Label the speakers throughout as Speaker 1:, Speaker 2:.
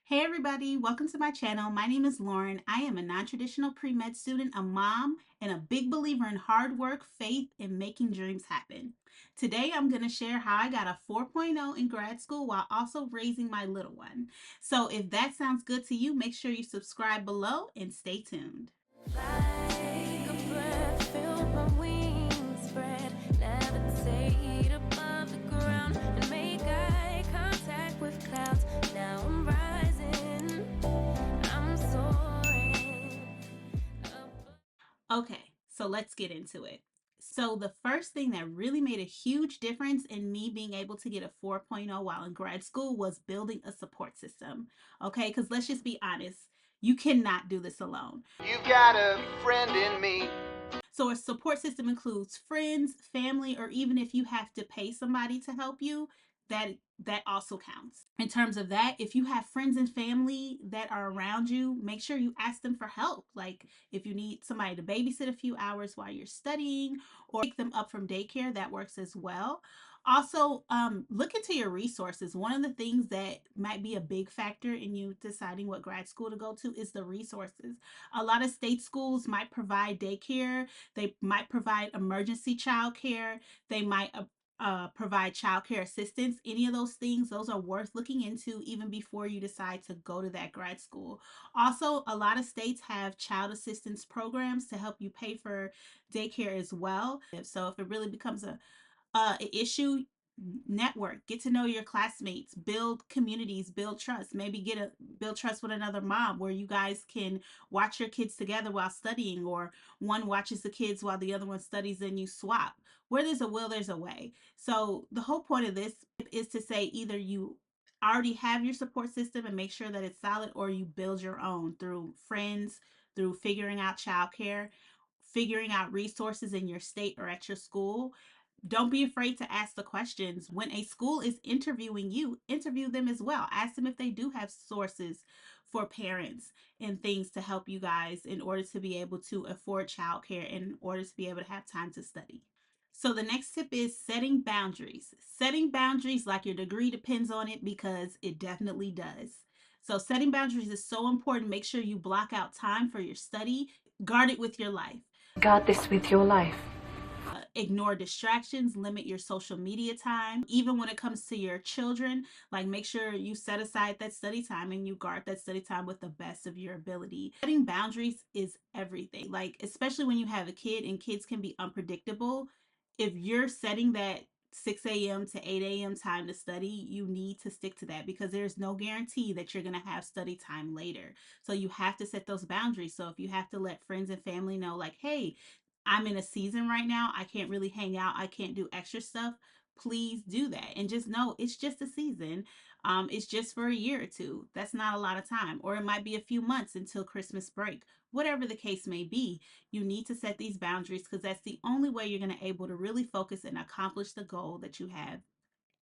Speaker 1: Hey everybody, welcome to my channel. My name is Lauren. I am a non-traditional pre-med student, a mom, and a big believer in hard work, faith, and making dreams happen. Today I'm going to share how I got a 4.0 in grad school while also raising my little one. So if that sounds good to you, make sure you subscribe below and stay tuned. Like a breath, feel my wings spread, levitate above the ground and make eye contact with clouds. Now I'm rising, I'm soaring. Okay, so let's get into it. So the first thing that really made a huge difference in me being able to get a 4.0 while in grad school was building a support system. Okay, because let's just be honest, you cannot do this alone.
Speaker 2: You've got a friend in me.
Speaker 1: So a support system includes friends, family, or even if you have to pay somebody to help you, that also counts. In terms of that, if you have friends and family that are around you, make sure you ask them for help. Like if you need somebody to babysit a few hours while you're studying or pick them up from daycare, that works as well. Also, look into your resources. One of the things that might be a big factor in you deciding what grad school to go to is the resources. A lot of state schools might provide daycare, they might provide emergency child care, they might provide child care assistance. Any of those things, those are worth looking into even before you decide to go to that grad school. Also, a lot of states have child assistance programs to help you pay for daycare as well. So if it really becomes an issue, network, get to know your classmates, build communities, build trust, maybe build trust with another mom where you guys can watch your kids together while studying, or one watches the kids while the other one studies and you swap. Where there's a will, there's a way. So the whole point of this is to say either you already have your support system and make sure that it's solid, or you build your own through friends, through figuring out childcare, figuring out resources in your state or at your school. Don't be afraid to ask the questions. When a school is interviewing you, interview them as well. Ask them if they do have sources for parents and things to help you guys in order to be able to afford childcare, in order to be able to have time to study. So the next tip is setting boundaries. Setting boundaries like your degree depends on it, because it definitely does. So setting boundaries is so important. Make sure you block out time for your study. Guard it with your life.
Speaker 3: Guard this with your life.
Speaker 1: Ignore distractions, limit your social media time. Even when it comes to your children, like make sure you set aside that study time and you guard that study time with the best of your ability. Setting boundaries is everything. Like especially when you have a kid and kids can be unpredictable. If you're setting that 6 a.m. to 8 a.m. time to study, you need to stick to that, because there's no guarantee that you're going to have study time later. So you have to set those boundaries. So if you have to let friends and family know, like, hey, I'm in a season right now, I can't really hang out, I can't do extra stuff, please do that. And just know it's just a season. It's just for a year or two. That's not a lot of time. Or it might be a few months until Christmas break. Whatever the case may be, you need to set these boundaries, because that's the only way you're going to able to really focus and accomplish the goal that you have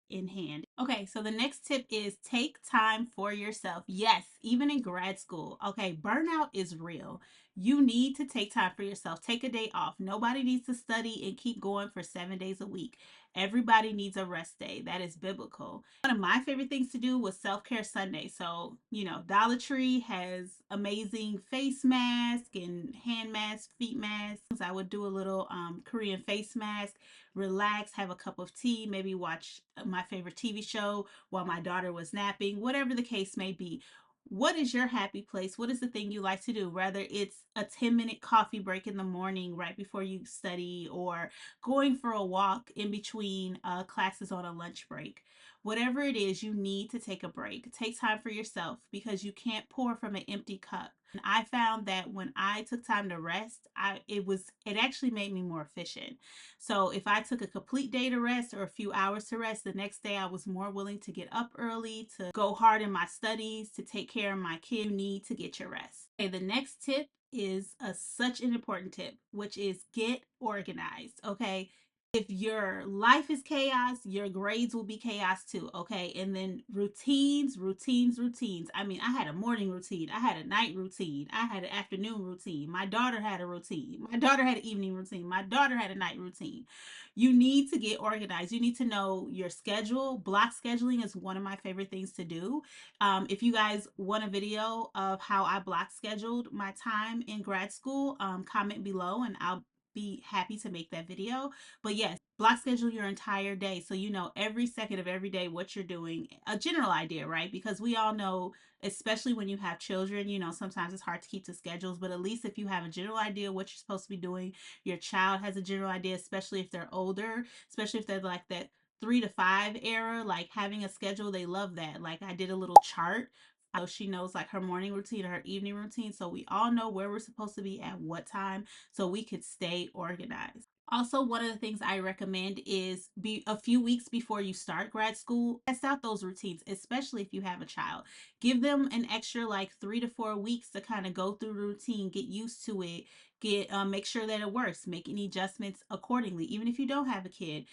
Speaker 1: in hand. Okay, so the next tip is take time for yourself. Yes, even in grad school. Okay, burnout is real. You need to take time for yourself. Take a day off. Nobody needs to study and keep going for 7 days a week. Everybody needs a rest day. That is biblical. One of my favorite things to do was self-care Sunday. So, Dollar Tree has amazing face mask and hand masks, feet masks. I would do a little Korean face mask, relax, have a cup of tea, maybe watch my favorite TV show while my daughter was napping, whatever the case may be. What is your happy place? What is the thing you like to do? Whether it's a 10-minute coffee break in the morning right before you study, or going for a walk in between classes on a lunch break. Whatever it is, you need to take a break. Take time for yourself, because you can't pour from an empty cup. And I found that when I took time to rest, it actually made me more efficient. So if I took a complete day to rest or a few hours to rest, the next day I was more willing to get up early, to go hard in my studies, to take care of my kid. You need to get your rest. Okay, the next tip is such an important tip, which is get organized. Okay, If your life is chaos, your grades will be chaos too, okay? And then routines, routines, routines. I mean, I had a morning routine, I had a night routine, I had an afternoon routine. My daughter had a routine. My daughter had an evening routine. My daughter had a night routine. You need to get organized. You need to know your schedule. Block scheduling is one of my favorite things to do. If you guys want a video of how I block scheduled my time in grad school, comment below and I'll be happy to make that video. But yes, block schedule your entire day so you know every second of every day what you're doing. A general idea, right? Because we all know, especially when you have children, you know, sometimes it's hard to keep to schedules, but at least if you have a general idea what you're supposed to be doing, your child has a general idea, especially if they're older, especially if they're like that 3 to 5 era, like having a schedule, they love that. Like I did a little chart so she knows like her morning routine or her evening routine, so we all know where we're supposed to be at what time so we could stay organized. Also, one of the things I recommend is be a few weeks before you start grad school, test out those routines, especially if you have a child. Give them an extra like 3 to 4 weeks to kind of go through the routine, get used to it, get make sure that it works, make any adjustments accordingly. Even if you don't have a kid,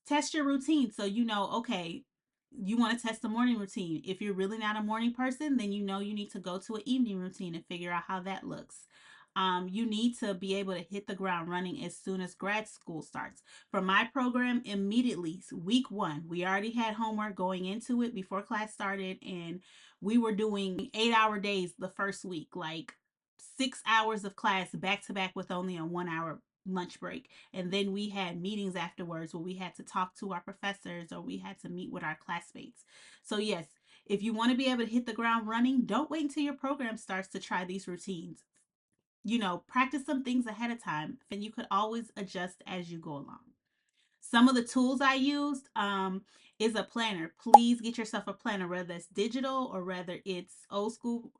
Speaker 1: test your routine so you know, okay, you want to test the morning routine. If you're really not a morning person, then you know you need to go to an evening routine and figure out how that looks. You need to be able to hit the ground running as soon as grad school starts. For my program, immediately, week one, we already had homework going into it before class started, and we were doing 8 hour days the first week, like 6 hours of class back to back with only a 1 hour lunch break. And then we had meetings afterwards where we had to talk to our professors or we had to meet with our classmates. So, yes, if you want to be able to hit the ground running, don't wait until your program starts to try these routines. You know, practice some things ahead of time and you could always adjust as you go along. Some of the tools I used is a planner. Please get yourself a planner, whether it's digital or whether it's old school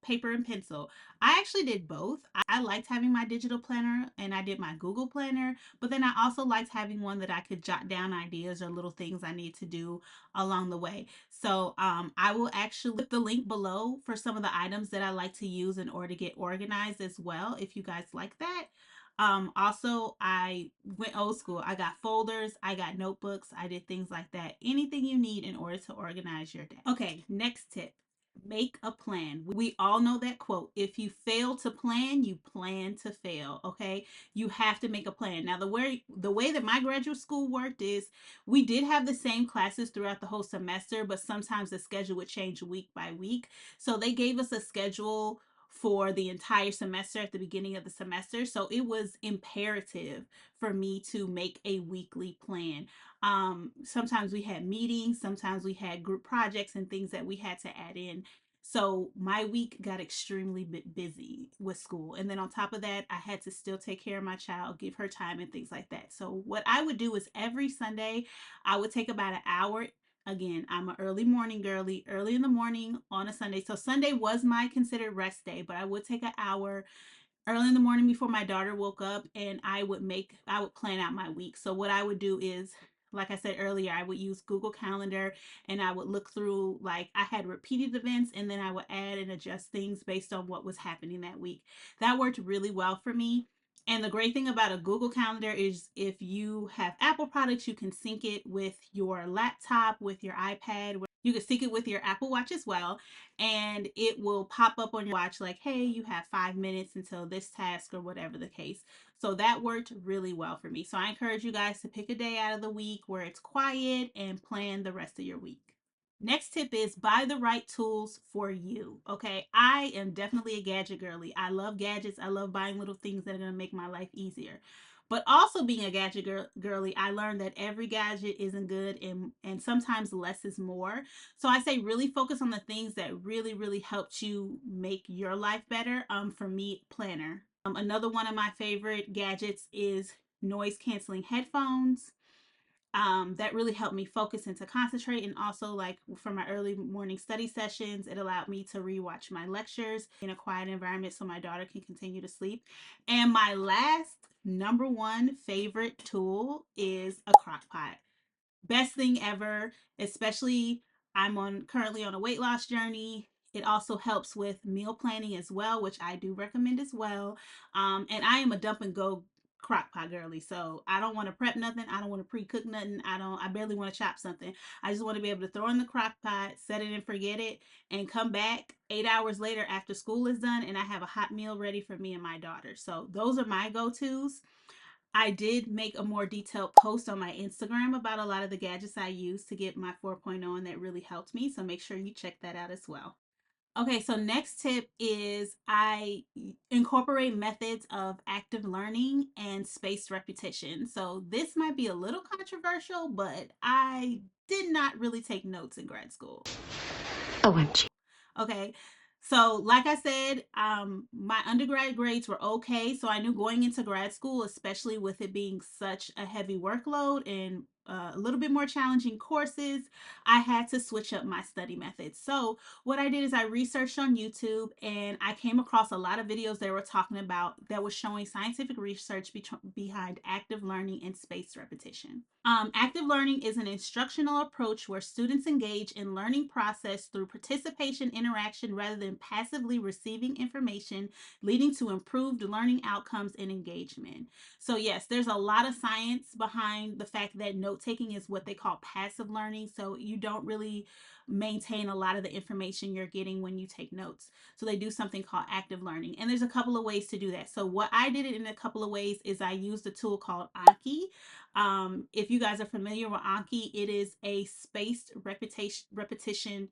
Speaker 1: paper and pencil. I actually did both. I liked having my digital planner and I did my Google planner, but then I also liked having one that I could jot down ideas or little things I need to do along the way. So I will actually put the link below for some of the items that I like to use in order to get organized as well, if you guys like that. Also, I went old school. I got folders, I got notebooks, I did things like that. Anything you need in order to organize your day. Okay, next tip. Make a plan. We all know that quote. If you fail to plan, you plan to fail. Okay, you have to make a plan. Now, the way that my graduate school worked is we did have the same classes throughout the whole semester, but sometimes the schedule would change week by week. So they gave us a schedule for the entire semester at the beginning of the semester. So it was imperative for me to make a weekly plan. Sometimes we had meetings, sometimes we had group projects and things that we had to add in. So my week got extremely busy with school. And then on top of that, I had to still take care of my child, give her time and things like that. So what I would do is every Sunday, I would take about an hour. Again, I'm an early morning girly, early in the morning on a Sunday. So Sunday was my considered rest day, but I would take an hour early in the morning before my daughter woke up and I would plan out my week. So what I would do is, like I said earlier, I would use Google Calendar and I would look through, like I had repeated events and then I would add and adjust things based on what was happening that week. That worked really well for me. And the great thing about a Google Calendar is if you have Apple products, you can sync it with your laptop, with your iPad. You can sync it with your Apple Watch as well. And it will pop up on your watch like, hey, you have 5 minutes until this task or whatever the case. So that worked really well for me. So I encourage you guys to pick a day out of the week where it's quiet and plan the rest of your week. Next tip is buy the right tools for you. Okay. I am definitely a gadget girly. I love gadgets. I love buying little things that are going to make my life easier. But also being a gadget girly, I learned that every gadget isn't good and sometimes less is more. So I say really focus on the things that really, really helped you make your life better. For me, planner. Another one of my favorite gadgets is noise canceling headphones. That really helped me focus and to concentrate. And also, like for my early morning study sessions, it allowed me to rewatch my lectures in a quiet environment so my daughter can continue to sleep. And my last number one favorite tool is a crock pot. Best thing ever, especially I'm on currently on a weight loss journey. It also helps with meal planning as well, which I do recommend as well. And I am a dump and go crock pot girly. So I don't want to prep nothing. I don't want to pre-cook nothing. I barely want to chop something. I just want to be able to throw in the crock pot, set it and forget it, and come back 8 hours later after school is done and I have a hot meal ready for me and my daughter. So those are my go-tos. I did make a more detailed post on my Instagram about a lot of the gadgets I use to get my 4.0, and that really helped me. So make sure you check that out as well. Okay, so next tip is I incorporate methods of active learning and spaced repetition. So this might be a little controversial, but I did not really take notes in grad school.
Speaker 3: OMG.
Speaker 1: Okay. So, like I said, my undergrad grades were okay. So I knew going into grad school, especially with it being such a heavy workload and a little bit more challenging courses, I had to switch up my study methods. So what I did is I researched on YouTube and I came across a lot of videos they were talking about that was showing scientific research behind active learning and spaced repetition. Active learning is an instructional approach where students engage in learning process through participation interaction rather than passively receiving information, leading to improved learning outcomes and engagement. So yes, there's a lot of science behind the fact that note taking is what they call passive learning. So you don't really maintain a lot of the information you're getting when you take notes. So they do something called active learning. And there's a couple of ways to do that. So what I did it in a couple of ways is I used a tool called Anki. If you guys are familiar with Anki, it is a spaced repetition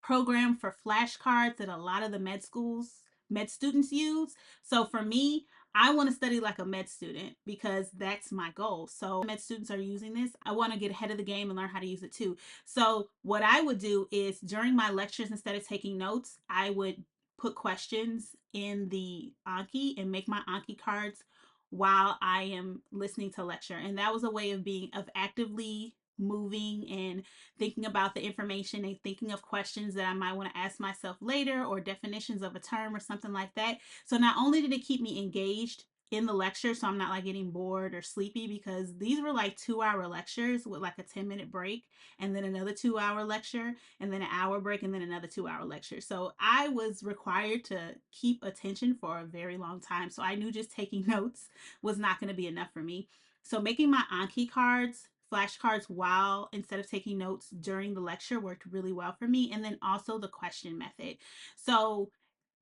Speaker 1: program for flashcards that a lot of the med students use. So for me, I want to study like a med student because that's my goal. So med students are using this. I want to get ahead of the game and learn how to use it too. So what I would do is during my lectures, instead of taking notes, I would put questions in the Anki and make my Anki cards while I am listening to lecture. And that was a way of actively moving and thinking about the information and thinking of questions that I might want to ask myself later or definitions of a term or something like that. So not only did it keep me engaged in the lecture, so I'm not like getting bored or sleepy, because these were like 2 hour lectures with like a 10-minute break and then another 2 hour lecture and then an hour break and then another 2 hour lecture. So I was required to keep attention for a very long time. So I knew just taking notes was not going to be enough for me. So making my Anki cards, flashcards, while instead of taking notes during the lecture worked really well for me. And then also the question method. So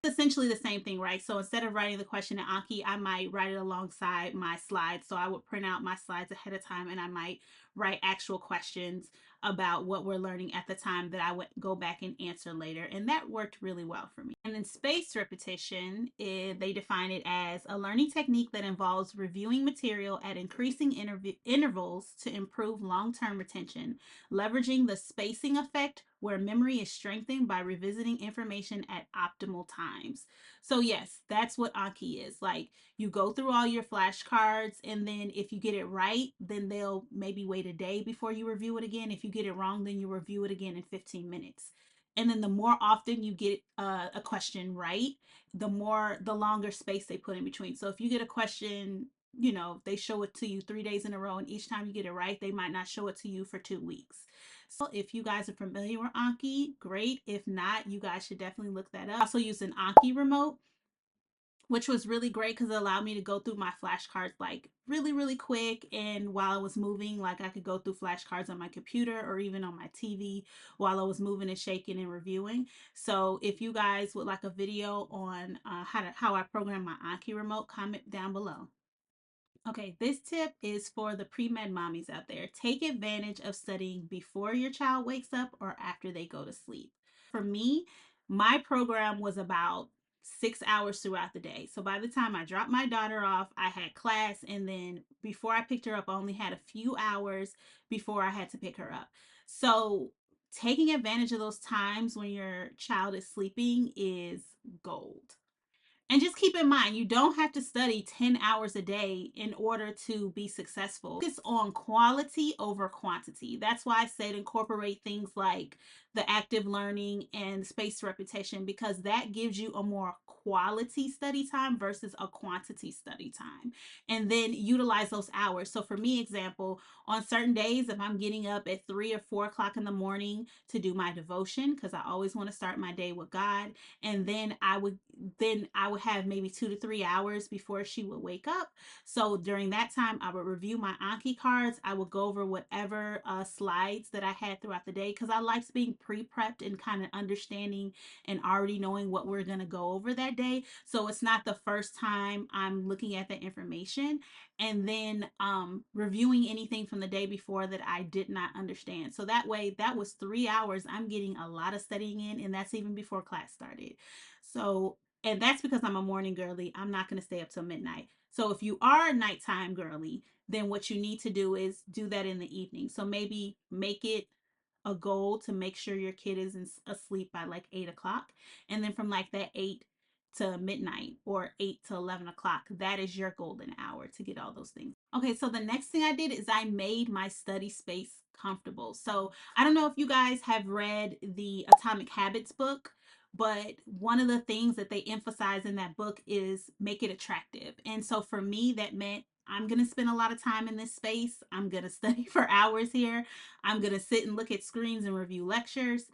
Speaker 1: essentially the same thing, right? So instead of writing the question in Anki, I might write it alongside my slides. So I would print out my slides ahead of time and I might write actual questions about what we're learning at the time that I would go back and answer later. And that worked really well for me. And then spaced repetition, they define it as a learning technique that involves reviewing material at increasing intervals to improve long-term retention, leveraging the spacing effect where memory is strengthened by revisiting information at optimal times. So yes, that's what Anki is. Like, you go through all your flashcards and then if you get it right, then they'll maybe wait a day before you review it again. If you get it wrong, then you review it again in 15 minutes. And then the more often you get a question right, the longer space they put in between. So if you get a question, they show it to you 3 days in a row, and each time you get it right, they might not show it to you for 2 weeks. So if you guys are familiar with Anki, great. If not, you guys should definitely look that up. I also use an Anki remote, which was really great because it allowed me to go through my flashcards like really, really quick. And while I was moving, like I could go through flashcards on my computer or even on my TV while I was moving and shaking and reviewing. So if you guys would like a video on how I program my Anki remote, comment down below. Okay, this tip is for the pre-med mommies out there. Take advantage of studying before your child wakes up or after they go to sleep. For me, my program was about 6 hours throughout the day. So by the time I dropped my daughter off, I had class, and then before I picked her up, I only had a few hours before I had to pick her up. So taking advantage of those times when your child is sleeping is gold. And just keep in mind, you don't have to study 10 hours a day in order to be successful. Focus on quality over quantity. That's why I said incorporate things like the active learning and spaced repetition, because that gives you a more quality study time versus a quantity study time. And then utilize those hours. So for me, example, on certain days, if I'm getting up at 3 or 4 o'clock in the morning to do my devotion, because I always want to start my day with God, and then I would have maybe 2 to 3 hours before she would wake up. So during that time, I would review my Anki cards. I would go over whatever slides that I had throughout the day, because I liked being pre-prepped and kind of understanding and already knowing what we're going to go over that day. So it's not the first time I'm looking at that information, and then reviewing anything from the day before that I did not understand. So that way, that was 3 hours. I'm getting a lot of studying in, and that's even before class started. So, and that's because I'm a morning girly. I'm not going to stay up till midnight. So if you are a nighttime girly, then what you need to do is do that in the evening. So maybe make it a goal to make sure your kid is asleep by like 8 o'clock. And then from like that 8 to midnight or 8 to 11 o'clock, that is your golden hour to get all those things. Okay, so the next thing I did is I made my study space comfortable. So I don't know if you guys have read the Atomic Habits book, but one of the things that they emphasize in that book is make it attractive. And so for me, that meant I'm going to spend a lot of time in this space. I'm going to study for hours here. I'm going to sit and look at screens and review lectures.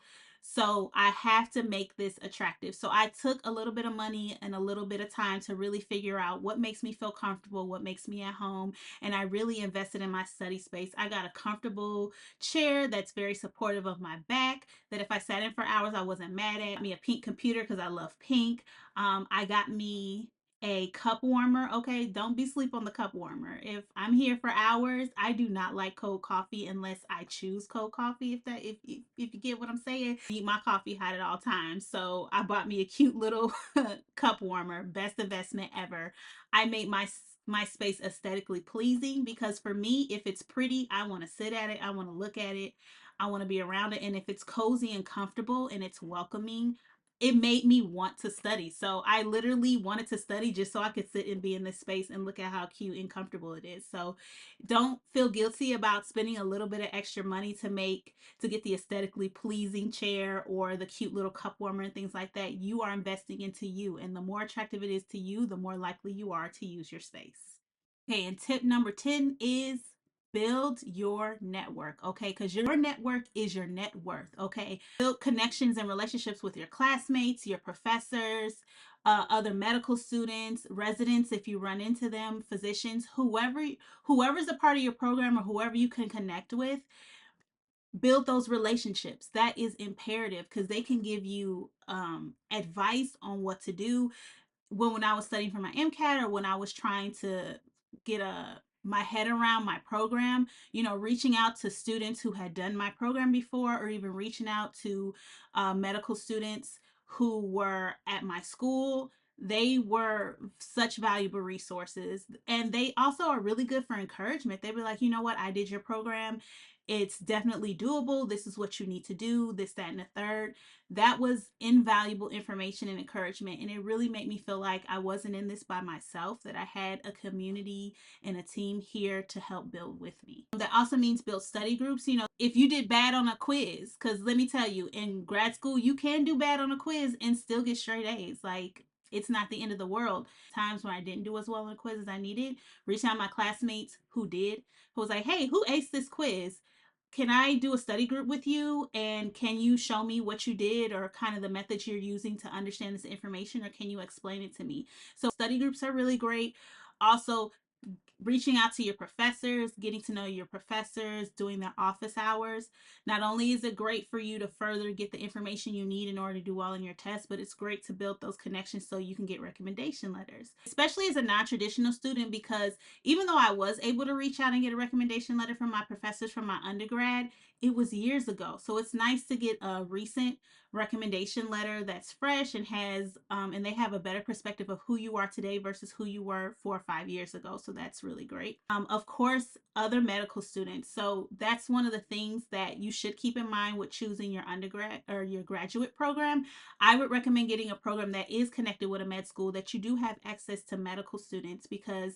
Speaker 1: So I have to make this attractive. So I took a little bit of money and a little bit of time to really figure out what makes me feel comfortable, what makes me at home. And I really invested in my study space. I got a comfortable chair that's very supportive of my back, that if I sat in for hours, I wasn't mad at. Me a pink computer because I love pink. I got me a cup warmer. Okay, don't be sleep on the cup warmer. If I'm here for hours, I do not like cold coffee unless I choose cold coffee. If you get what I'm saying, I eat my coffee hot at all times. So I bought me a cute little cup warmer. Best investment ever. I made my space aesthetically pleasing, because for me, if it's pretty, I want to sit at it, I want to look at it, I want to be around it. And if it's cozy and comfortable and it's welcoming, it made me want to study. So I literally wanted to study just so I could sit and be in this space and look at how cute and comfortable it is. So don't feel guilty about spending a little bit of extra money to get the aesthetically pleasing chair or the cute little cup warmer and things like that. You are investing into you, and the more attractive it is to you, the more likely you are to use your space. Okay, and tip number 10 is build your network, okay? Because your network is your net worth, okay? Build connections and relationships with your classmates, your professors, other medical students, residents, if you run into them, physicians, whoever's a part of your program or whoever you can connect with. Build those relationships. That is imperative, because they can give you advice on what to do. When I was studying for my MCAT, or when I was trying to get my head around my program, reaching out to students who had done my program before, or even reaching out to medical students who were at my school. They were such valuable resources, and they also are really good for encouragement. They'd be like, you know what, I did your program. It's definitely doable. This is what you need to do, this, that, and the third. That was invaluable information and encouragement, and it really made me feel like I wasn't in this by myself, that I had a community and a team here to help build with me. That also means build study groups. If you did bad on a quiz, because let me tell you, in grad school you can do bad on a quiz and still get straight A's. Like, it's not the end of the world. Times when I didn't do as well on a quiz as I needed, reach out to my classmates who did, who was like, hey, who aced this quiz? Can I do a study group with you, and can you show me what you did, or kind of the methods you're using to understand this information, or can you explain it to me? So study groups are really great. Also, reaching out to your professors, getting to know your professors, doing their office hours. Not only is it great for you to further get the information you need in order to do well in your test, but it's great to build those connections so you can get recommendation letters, especially as a non-traditional student, because even though I was able to reach out and get a recommendation letter from my professors from my undergrad, it was years ago. So it's nice to get a recent recommendation letter that's fresh and has and they have a better perspective of who you are today versus who you were 4 or 5 years ago. So that's really great. Of course, other medical students. So that's one of the things that you should keep in mind with choosing your undergrad or your graduate program. I would recommend getting a program that is connected with a med school, that you do have access to medical students, because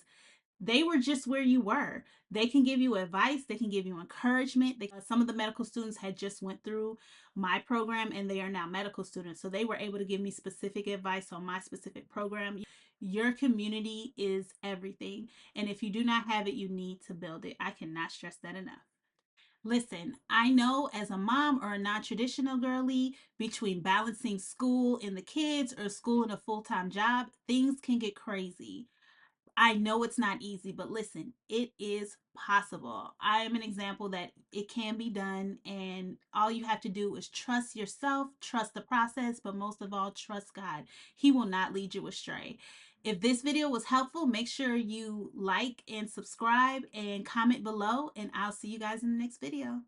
Speaker 1: They were just where you were. They can give you advice, they can give you encouragement. Some of the medical students had just went through my program and they are now medical students, so they were able to give me specific advice on my specific program. Your community is everything, and if you do not have it, you need to build it. I cannot stress that enough. Listen, I know as a mom or a non traditional girly, between balancing school and the kids or school and a full time job, things can get crazy. I know it's not easy, but listen, it is possible. I am an example that it can be done, and all you have to do is trust yourself, trust the process, but most of all, trust God. He will not lead you astray. If this video was helpful, make sure you like and subscribe and comment below, and I'll see you guys in the next video.